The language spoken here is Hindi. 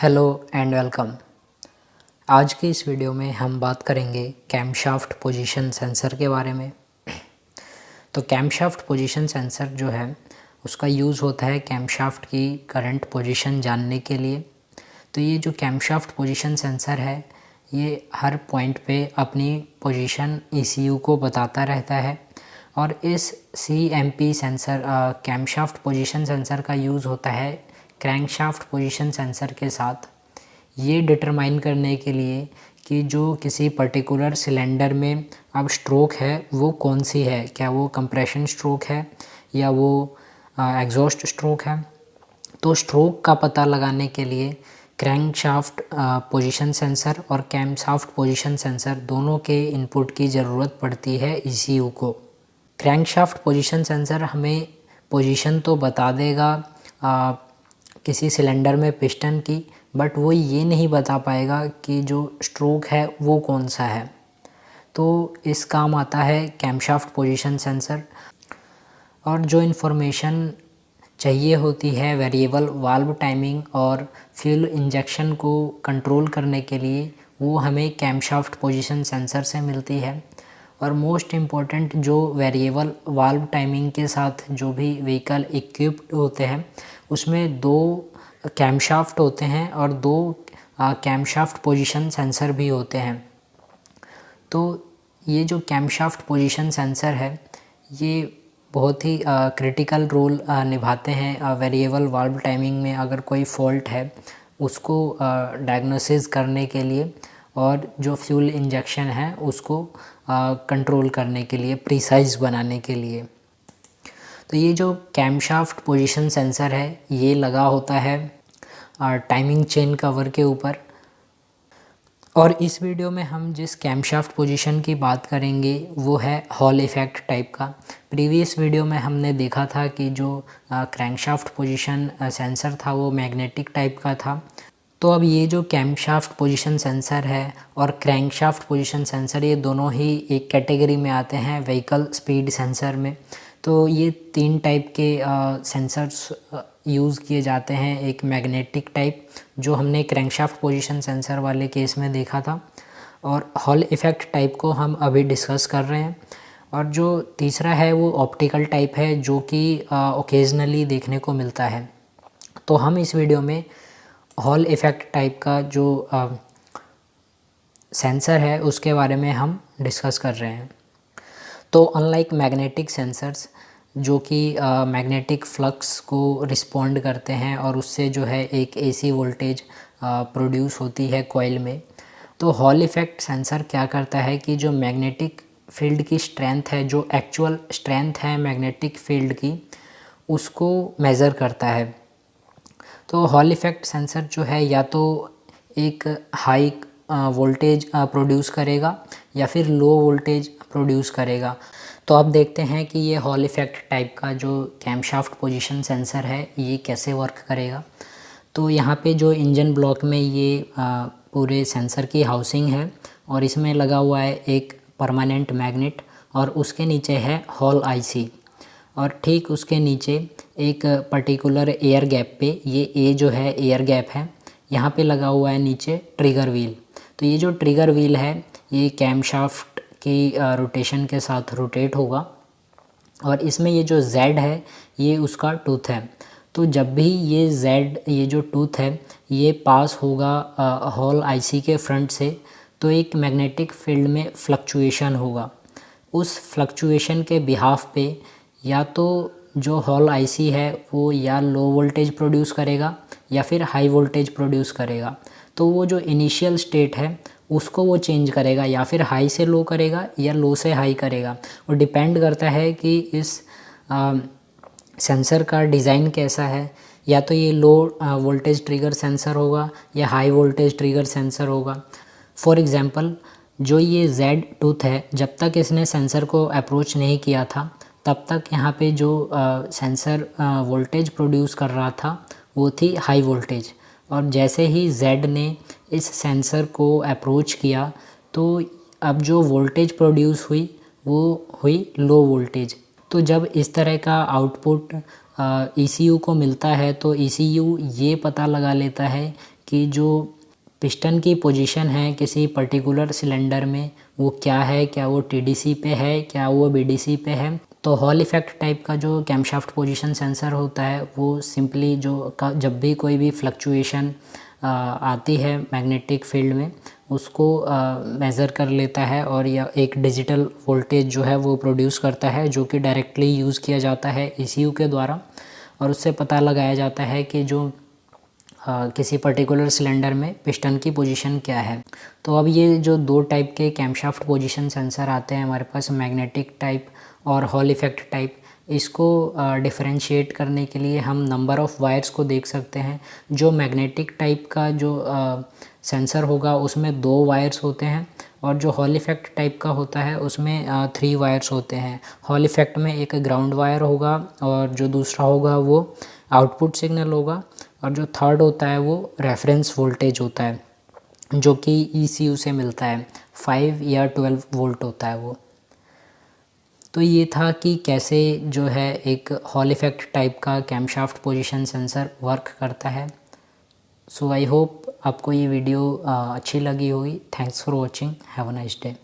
Hello and welcome. आज के इस वीडियो में हम बात करेंगे कैमशाफ्ट पोजीशन सेंसर के बारे में। तो कैमशाफ्ट पोजीशन सेंसर जो है उसका यूज़ होता है कैमशाफ्ट की करंट पोजीशन जानने के लिए। तो ये जो कैमशाफ्ट पोजीशन सेंसर है ये हर पॉइंट पे अपनी पोजीशन ECU को बताता रहता है और इस CMP sensor camshaft position sensor का यूज़ होता है क्रैंकशाफ्ट पोजीशन सेंसर के साथ ये डिटरमाइन करने के लिए कि जो किसी पर्टिकुलर सिलेंडर में अब स्ट्रोक है वो कौन सी है, क्या वो कंप्रेशन स्ट्रोक है या वो एग्जॉस्ट स्ट्रोक है। तो स्ट्रोक का पता लगाने के लिए क्रैंकशाफ्ट पोजीशन सेंसर और कैमशाफ्ट पोजीशन सेंसर दोनों के इनपुट की ज़रूरत पड़ती है ECU को। क्रैंकशाफ्ट पोजीशन सेंसर हमें पोजीशन तो बता देगा किसी सिलेंडर में पिस्टन की, बट वो ये नहीं बता पाएगा कि जो स्ट्रोक है वो कौन सा है। तो इस काम आता है कैमशाफ्ट पोजीशन सेंसर। और जो इन्फॉर्मेशन चाहिए होती है वेरिएबल वाल्व टाइमिंग और फ्यूल इंजेक्शन को कंट्रोल करने के लिए वो हमें कैमशाफ्ट पोजीशन सेंसर से मिलती है। और मोस्ट इम्पॉर्टेंट जो वेरिएबल वाल्व टाइमिंग के साथ जो भी व्हीकल इक्विप्ड होते हैं उसमें 2 कैमशाफ्ट होते हैं और 2 कैमशाफ्ट पोजीशन सेंसर भी होते हैं। तो ये जो कैमशाफ्ट पोजीशन सेंसर है ये बहुत ही क्रिटिकल रोल निभाते हैं वेरिएबल वाल्व टाइमिंग में। अगर कोई फॉल्ट है उसको डायग्नोसिस करने के लिए और जो फ्यूल इंजेक्शन है उसको कंट्रोल करने के लिए, प्रिसाइज बनाने के लिए। तो ये जो कैमशाफ्ट पोजीशन सेंसर है ये लगा होता है टाइमिंग चेन कवर के ऊपर। और इस वीडियो में हम जिस कैमशाफ्ट पोजीशन की बात करेंगे वो है हॉल इफ़ेक्ट टाइप का। प्रीवियस वीडियो में हमने देखा था कि जो क्रैंकशाफ्ट पोजीशन सेंसर था वो मैग्नेटिक टाइप का था। तो अब ये जो कैमशाफ्ट पोजीशन सेंसर है और क्रैंकशाफ्ट पोजीशन सेंसर ये दोनों ही एक कैटेगरी में आते हैं व्हीकल स्पीड सेंसर में। तो ये 3 टाइप के सेंसर्स यूज़ किए जाते हैं। एक मैग्नेटिक टाइप जो हमने क्रैंकशाफ्ट पोजीशन सेंसर वाले केस में देखा था, और हॉल इफ़ेक्ट टाइप को हम अभी डिस्कस कर रहे हैं। और जो तीसरा है वो ऑप्टिकल टाइप है जो कि ओकेजनली देखने को मिलता है। तो हम इस वीडियो में हॉल इफ़ेक्ट टाइप का जो सेंसर है उसके बारे में हम डिस्कस कर रहे हैं। तो अनलाइक मैग्नेटिक सेंसर्स जो कि मैग्नेटिक फ्लक्स को रिस्पॉन्ड करते हैं और उससे जो है एक AC वोल्टेज प्रोड्यूस होती है कॉइल में, तो हॉल इफ़ेक्ट सेंसर क्या करता है कि जो मैग्नेटिक फील्ड की स्ट्रेंथ है, जो एक्चुअल स्ट्रेंथ है मैग्नेटिक फील्ड की, उसको मेज़र करता है। तो हॉल इफ़ेक्ट सेंसर जो है या तो एक हाई वोल्टेज प्रोड्यूस करेगा या फिर लो वोल्टेज प्रोड्यूस करेगा। तो अब देखते हैं कि ये हॉल इफ़ेक्ट टाइप का जो कैमशाफ्ट पोजीशन सेंसर है ये कैसे वर्क करेगा। तो यहाँ पे जो इंजन ब्लॉक में ये पूरे सेंसर की हाउसिंग है और इसमें लगा हुआ है एक परमानेंट मैग्नेट और उसके नीचे है हॉल IC, और ठीक उसके नीचे एक पर्टिकुलर एयर गैप पे, ये A जो है एयर गैप है, यहाँ पे लगा हुआ है नीचे ट्रिगर व्हील। तो ये जो ट्रिगर व्हील है ये कैमशाफ्ट की रोटेशन के साथ रोटेट होगा और इसमें ये जो Z है ये उसका टूथ है। तो जब भी ये Z, ये जो टूथ है, ये पास होगा हॉल IC के फ्रंट से तो एक मैग्नेटिक फील्ड में फ्लक्चुएशन होगा। उस फ्लक्चुएशन के बिहाफ पे या तो जो हॉल IC है वो या लो वोल्टेज प्रोड्यूस करेगा या फिर हाई वोल्टेज प्रोड्यूस करेगा। तो वो जो इनिशियल स्टेट है उसको वो चेंज करेगा, या फिर हाई से लो करेगा या लो से हाई करेगा। और डिपेंड करता है कि इस सेंसर का डिज़ाइन कैसा है, या तो ये लो वोल्टेज ट्रिगर सेंसर होगा या हाई वोल्टेज ट्रिगर सेंसर होगा। फॉर एग्ज़ाम्पल जो ये Z टूथ है, जब तक इसने सेंसर को अप्रोच नहीं किया था तब तक यहाँ पे जो सेंसर वोल्टेज प्रोड्यूस कर रहा था वो थी हाई वोल्टेज, और जैसे ही Z ने इस सेंसर को अप्रोच किया तो अब जो वोल्टेज प्रोड्यूस हुई वो हुई लो वोल्टेज। तो जब इस तरह का आउटपुट ECU को मिलता है तो ECU ये पता लगा लेता है कि कि जो पिस्टन की पोजीशन है किसी पर्टिकुलर सिलेंडर में वो क्या है, क्या वो टीडीसी पे है, क्या वो बीडीसी पे है। तो हॉल इफ़ेक्ट टाइप का जो कैमशाफ्ट पोजीशन सेंसर होता है वो सिंपली जब भी कोई भी फ्लक्चुएशन आती है मैग्नेटिक फील्ड में उसको मेज़र कर लेता है और या एक डिजिटल वोल्टेज जो है वो प्रोड्यूस करता है, जो कि डायरेक्टली यूज़ किया जाता है ECU के द्वारा। और उससे पता लगाया जाता है कि जो किसी पर्टिकुलर सिलेंडर में पिस्टन की पोजीशन क्या है। तो अब ये जो दो टाइप के कैमशाफ्ट पोजीशन सेंसर आते हैं हमारे पास, मैग्नेटिक टाइप और हॉल इफ़ेक्ट टाइप, इसको डिफरेंशिएट करने के लिए हम नंबर ऑफ़ वायर्स को देख सकते हैं। जो मैग्नेटिक टाइप का जो सेंसर होगा उसमें 2 वायर्स होते हैं और जो हॉल इफ़ेक्ट टाइप का होता है उसमें 3 वायर्स होते हैं। हॉल इफ़ेक्ट में एक ग्राउंड वायर होगा और जो दूसरा होगा वो आउटपुट सिग्नल होगा और जो थर्ड होता है वो रेफरेंस वोल्टेज होता है जो कि ECU से मिलता है, 5 या 12 वोल्ट होता है वो। तो ये था कि कैसे जो है एक हॉल इफ़ेक्ट टाइप का कैमशाफ्ट पोजीशन सेंसर वर्क करता है। सो आई होप आपको ये वीडियो अच्छी लगी होगी। Thanks for watching, have a nice day.